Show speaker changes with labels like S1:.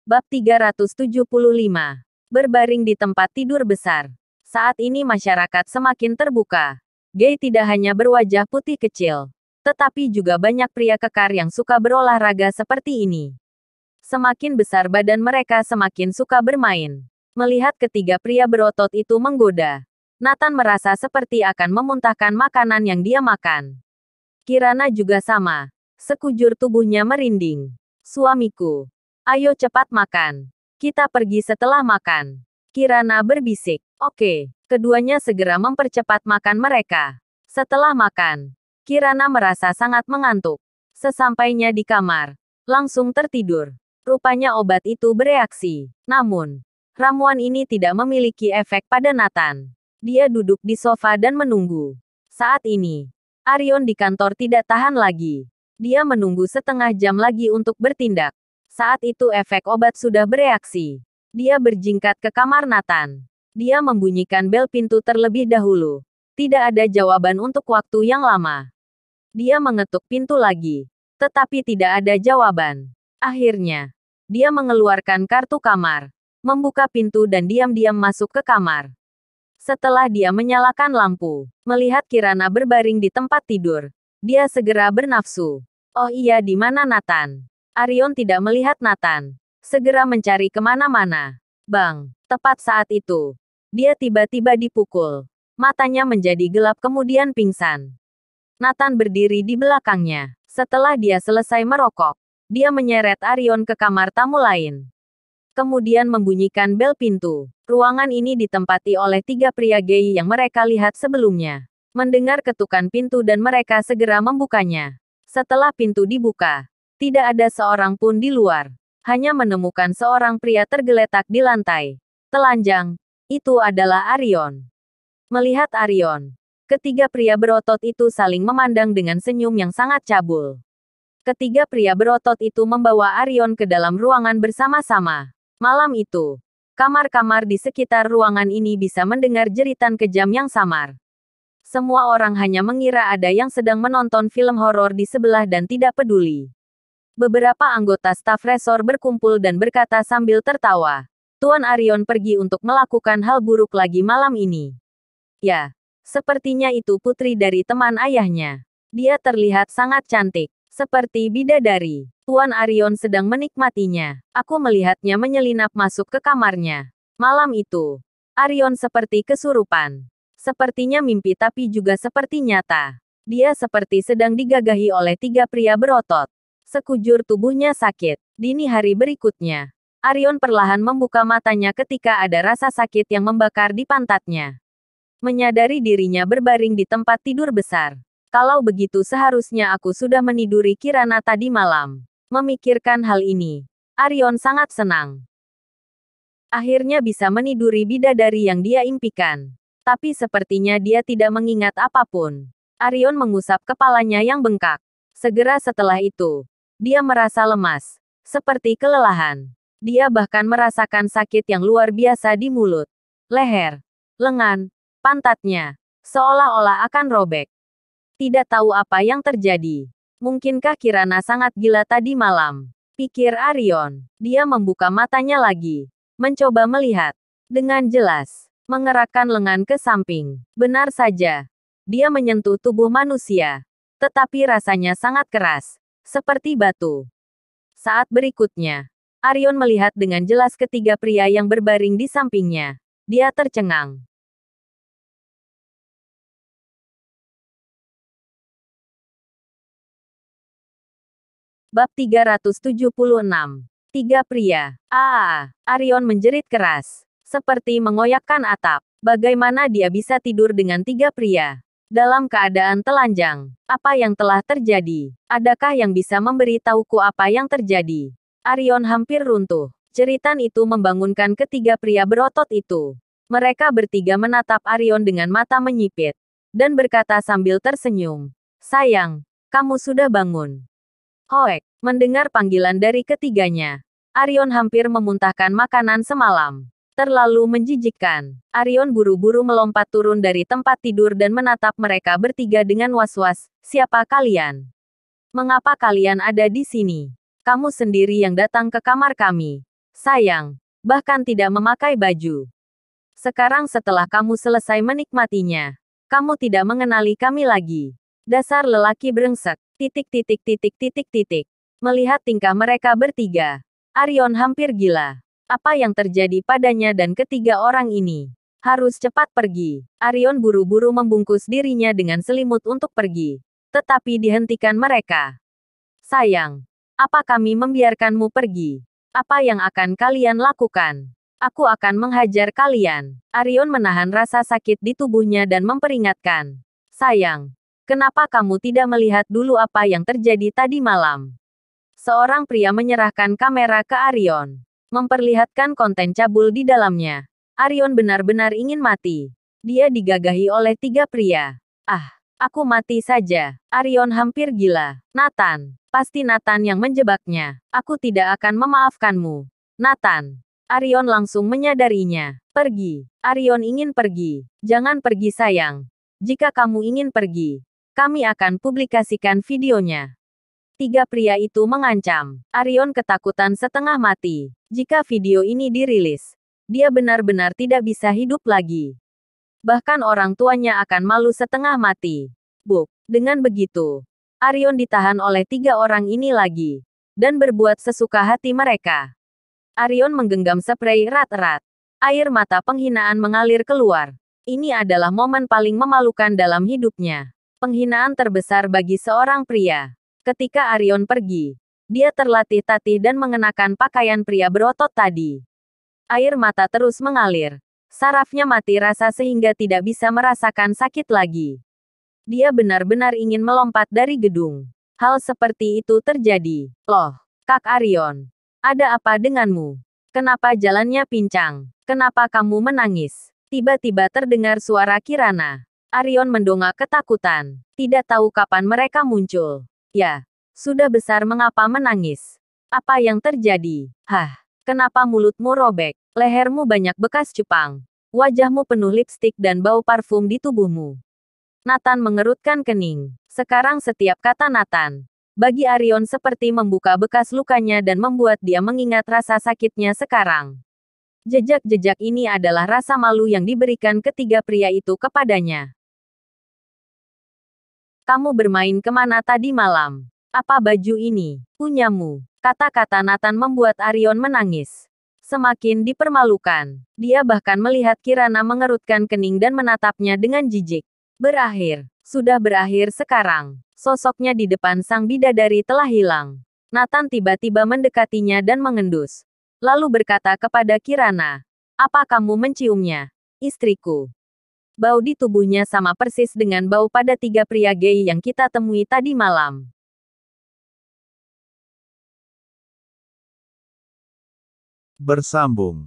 S1: Bab 375. Berbaring di tempat tidur besar. Saat ini masyarakat semakin terbuka. Gay tidak hanya berwajah putih kecil, tetapi juga banyak pria kekar yang suka berolahraga seperti ini. Semakin besar badan mereka semakin suka bermain. Melihat ketiga pria berotot itu menggoda, Nathan merasa seperti akan memuntahkan makanan yang dia makan. Kirana juga sama. Sekujur tubuhnya merinding. Suamiku. Ayo cepat makan. Kita pergi setelah makan. Kirana berbisik. Oke. Keduanya segera mempercepat makan mereka. Setelah makan, Kirana merasa sangat mengantuk. Sesampainya di kamar, langsung tertidur. Rupanya obat itu bereaksi. Namun, ramuan ini tidak memiliki efek pada Nathan. Dia duduk di sofa dan menunggu. Saat ini, Arion di kantor tidak tahan lagi. Dia menunggu setengah jam lagi untuk bertindak. Saat itu efek obat sudah bereaksi. Dia berjingkat ke kamar Nathan. Dia membunyikan bel pintu terlebih dahulu. Tidak ada jawaban untuk waktu yang lama. Dia mengetuk pintu lagi. Tetapi tidak ada jawaban. Akhirnya, dia mengeluarkan kartu kamar, membuka pintu dan diam-diam masuk ke kamar. Setelah dia menyalakan lampu, melihat Kirana berbaring di tempat tidur, dia segera bernafsu. Oh iya, di mana Nathan? Arion tidak melihat Nathan. Segera mencari kemana-mana. Bang! Tepat saat itu, dia tiba-tiba dipukul. Matanya menjadi gelap kemudian pingsan. Nathan berdiri di belakangnya. Setelah dia selesai merokok, dia menyeret Arion ke kamar tamu lain. Kemudian membunyikan bel pintu. Ruangan ini ditempati oleh tiga pria gay yang mereka lihat sebelumnya. Mendengar ketukan pintu dan mereka segera membukanya. Setelah pintu dibuka, tidak ada seorang pun di luar. Hanya menemukan seorang pria tergeletak di lantai. Telanjang. Itu adalah Arion. Melihat Arion, ketiga pria berotot itu saling memandang dengan senyum yang sangat cabul. Ketiga pria berotot itu membawa Arion ke dalam ruangan bersama-sama. Malam itu, kamar-kamar di sekitar ruangan ini bisa mendengar jeritan kejam yang samar. Semua orang hanya mengira ada yang sedang menonton film horor di sebelah dan tidak peduli. Beberapa anggota staf resor berkumpul dan berkata sambil tertawa, Tuan Arion pergi untuk melakukan hal buruk lagi malam ini. Ya, sepertinya itu putri dari teman ayahnya. Dia terlihat sangat cantik, seperti bidadari. Tuan Arion sedang menikmatinya. Aku melihatnya menyelinap masuk ke kamarnya. Malam itu, Arion seperti kesurupan. Sepertinya mimpi tapi juga seperti nyata. Dia seperti sedang digagahi oleh tiga pria berotot. Sekujur tubuhnya sakit. Dini hari berikutnya, Arion perlahan membuka matanya ketika ada rasa sakit yang membakar di pantatnya. Menyadari dirinya berbaring di tempat tidur besar. Kalau begitu seharusnya aku sudah meniduri Kirana tadi malam. Memikirkan hal ini, Arion sangat senang. Akhirnya bisa meniduri bidadari yang dia impikan. Tapi sepertinya dia tidak mengingat apapun. Arion mengusap kepalanya yang bengkak. Segera setelah itu, dia merasa lemas, seperti kelelahan. Dia bahkan merasakan sakit yang luar biasa di mulut, leher, lengan, pantatnya, seolah-olah akan robek. Tidak tahu apa yang terjadi. Mungkinkah Kirana sangat gila tadi malam? Pikir Arion. Dia membuka matanya lagi, mencoba melihat dengan jelas, mengerakkan lengan ke samping. Benar saja, dia menyentuh tubuh manusia, tetapi rasanya sangat keras. Seperti batu. Saat berikutnya, Arion melihat dengan jelas ketiga pria yang berbaring di sampingnya. Dia tercengang. Bab 376. Tiga pria. Arion menjerit keras. Seperti mengoyakkan atap. Bagaimana dia bisa tidur dengan tiga pria? Dalam keadaan telanjang, apa yang telah terjadi? Adakah yang bisa memberi tahuku apa yang terjadi? Arion hampir runtuh. Jeritan itu membangunkan ketiga pria berotot itu. Mereka bertiga menatap Arion dengan mata menyipit, dan berkata sambil tersenyum, Sayang, kamu sudah bangun. Hoek, mendengar panggilan dari ketiganya, Arion hampir memuntahkan makanan semalam. Terlalu menjijikkan. Arion buru-buru melompat turun dari tempat tidur dan menatap mereka bertiga dengan was-was. Siapa kalian? Mengapa kalian ada di sini? Kamu sendiri yang datang ke kamar kami. Sayang, bahkan tidak memakai baju. Sekarang setelah kamu selesai menikmatinya, kamu tidak mengenali kami lagi. Dasar lelaki brengsek. Titik titik titik titik titik. Melihat tingkah mereka bertiga, Arion hampir gila. Apa yang terjadi padanya dan ketiga orang ini? Harus cepat pergi. Arion buru-buru membungkus dirinya dengan selimut untuk pergi. Tetapi dihentikan mereka. Sayang, apa kami membiarkanmu pergi? Apa yang akan kalian lakukan? Aku akan menghajar kalian. Arion menahan rasa sakit di tubuhnya dan memperingatkan. Sayang, kenapa kamu tidak melihat dulu apa yang terjadi tadi malam? Seorang pria menyerahkan kamera ke Arion. Memperlihatkan konten cabul di dalamnya. Arion benar-benar ingin mati. Dia digagahi oleh tiga pria. Ah, aku mati saja. Arion hampir gila. Nathan, pasti Nathan yang menjebaknya. Aku tidak akan memaafkanmu. Nathan. Arion langsung menyadarinya. Pergi. Arion ingin pergi. Jangan pergi sayang. Jika kamu ingin pergi, kami akan publikasikan videonya. Tiga pria itu mengancam. Arion ketakutan setengah mati. Jika video ini dirilis, dia benar-benar tidak bisa hidup lagi. Bahkan orang tuanya akan malu setengah mati. Buk, dengan begitu, Arion ditahan oleh tiga orang ini lagi. Dan berbuat sesuka hati mereka. Arion menggenggam sprei erat-erat. Air mata penghinaan mengalir keluar. Ini adalah momen paling memalukan dalam hidupnya. Penghinaan terbesar bagi seorang pria. Ketika Arion pergi, dia terlatih-tatih dan mengenakan pakaian pria berotot tadi. Air mata terus mengalir. Sarafnya mati rasa sehingga tidak bisa merasakan sakit lagi. Dia benar-benar ingin melompat dari gedung. Hal seperti itu terjadi. Loh, Kak Arion. Ada apa denganmu? Kenapa jalannya pincang? Kenapa kamu menangis? Tiba-tiba terdengar suara Kirana. Arion mendongak ketakutan. Tidak tahu kapan mereka muncul. Ya, sudah besar mengapa menangis? Apa yang terjadi? Hah, kenapa mulutmu robek? Lehermu banyak bekas cupang. Wajahmu penuh lipstik dan bau parfum di tubuhmu. Nathan mengerutkan kening. Sekarang setiap kata Nathan bagi Arion seperti membuka bekas lukanya dan membuat dia mengingat rasa sakitnya sekarang. Jejak-jejak ini adalah rasa malu yang diberikan ketiga pria itu kepadanya. Kamu bermain kemana tadi malam? Apa baju ini? Punyamu. Kata-kata Nathan membuat Arion menangis. Semakin dipermalukan. Dia bahkan melihat Kirana mengerutkan kening dan menatapnya dengan jijik. Berakhir. Sudah berakhir sekarang. Sosoknya di depan sang bidadari telah hilang. Nathan tiba-tiba mendekatinya dan mengendus. Lalu berkata kepada Kirana. Apa kamu menciumnya? Istriku. Bau di tubuhnya sama persis dengan bau pada tiga pria gay yang kita temui tadi malam.
S2: Bersambung.